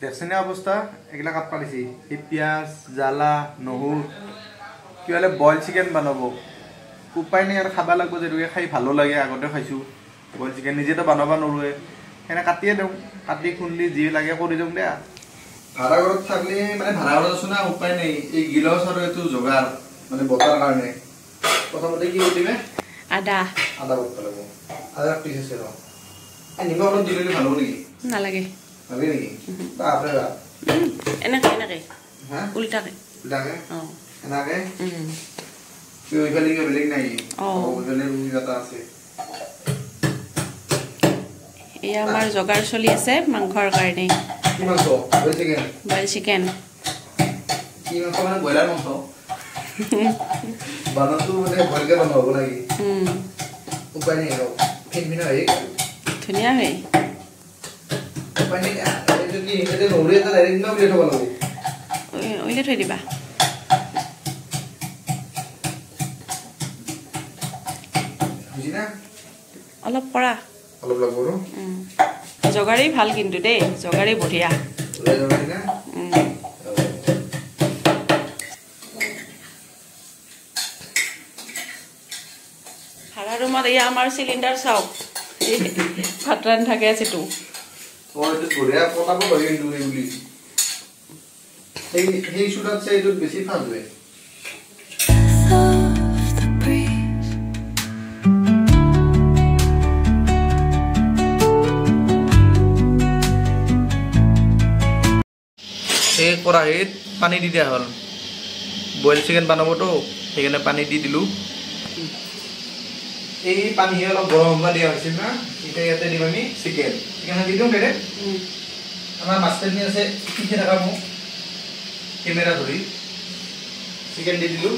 দেখছেনে অৱস্থা এগুলা কাট পালিছি এই পিয়াজ জ্বালা নহৰু কিবালে বইল চিকেন বনাব উপায় নাই আৰু খাবা লাগব যেৰুকে খাই ভালো লাগে আগতে খাইছো বইল চিকেন নিজেতো বনাব নৰুৱে হেনে কাটিয়ে দেউ কাটি খুনলি যি লাগে কৰি দেউ দে ভাড়া ঘৰত থাকলে মানে ভাড়া ঘৰত আছো না উপায় নাই এই গিলাস আৰু এটো জোগাৰ মানে বতাৰ কাৰণে প্ৰথমতে কি কৰিবে আদা বটা লাগব আদা পিস আছে ৰ এই নিমখ অলপ দিলে ভালো নেকি নালাগে নালাগে নেকি বাপৰে বাপ এনেকে হা উল্টাকে এনেকে কি ওইফালে কি বেলেগ নাই ওইফালে রুমিটা আছে এই আমাৰ জগাৰ চলি আছে মাংসৰ কাৰণে কি মাংস বইল চিকেন কি মাংস মানে ব্ৰইলাৰ মাংস বানাতো মানে ভালকে বনাব লাগে উপায় নাই আৰু ফিনফিনা হৈ ধুনীয়া হয় উপায় নাই যদি এতে নৰি এটা ডাইৰেক্ট না উলিয়াই থব লাগিব উলিয়াই থৈ দিবা বুজিনা অলপ কৰা অলপ লাগব জগাৰী ভাল কিন্তু দেই জগাৰী বঢ়িয়া উলিয়াই জগাৰী না ভাড়া ৰুমত এই আমাৰ সিলিন্ডাৰ চাওক ভাত ৰান্ধি থাকে আছে তো এইটো বঢ়িয়া পটাব লাগে কিন্তু এই বুলি এই সুদাত চাই এইটো বেছি ফাজ হয় এই কৰাহিত পানী দি দিয়া হল বইল চিকেন বনাবতো সেইকাৰণে পানী দি দিলো এই পানী অলপ গৰম হবা দিয়া হৈছিল না এতিয়া ইয়াতে দিম আমি চিকেন চিকেন দি দিওঁ কেনে আমাৰ মাছটানি আছে পিঠে থাকা মো কেমেৰা ধৰি চিকেন দি দিলো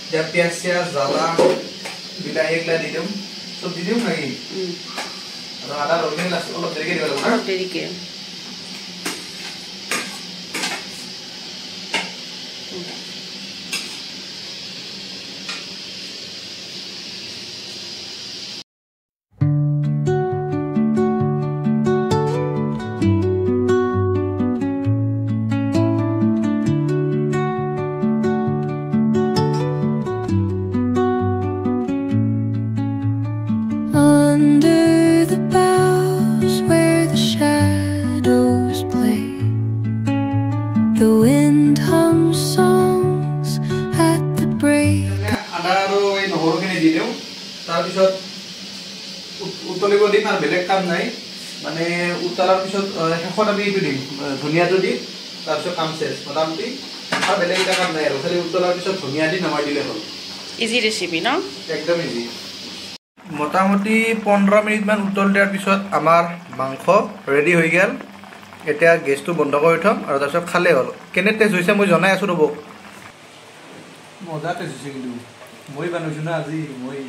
এতিয়া পিয়াজ চিয়াজ জ্বালা বিলাহী এগুলা দি দিম সব দি দিম নাকি আৰু আদা ৰঙিল আছে অলপ দেৰিকে দিব লাগিব অলপ দেৰিকে তাৰপিছত উতলিব দিম আৰু বেলেগ কাম নাই মানে উতলাৰ পিছত শেষত আমি এইটো দিম ধনিয়াটো দিম তাৰপিছত কাম শেষ মোটামুটি আৰু বেলেগ এটা কাম নাই আৰু খালি উতলাৰ পিছত ধনিয়া দি নমাই দিলে হ'ল ইজি ৰেচিপি ন একদম ইজি মোটামুটি 15 মিনিটমান উতল দিয়াৰ পিছত আমাৰ মাংস ৰেডি হৈ গ'ল এতিয়া গেছটো বন্ধ কৰি থম আৰু তাৰপিছত খালে হ'ল কেনে টেষ্ট হৈছে মই জনাই আছোঁ ৰ'ব মজা টেষ্ট হৈছে কিন্তু মই বনাইছোঁ না আজি মই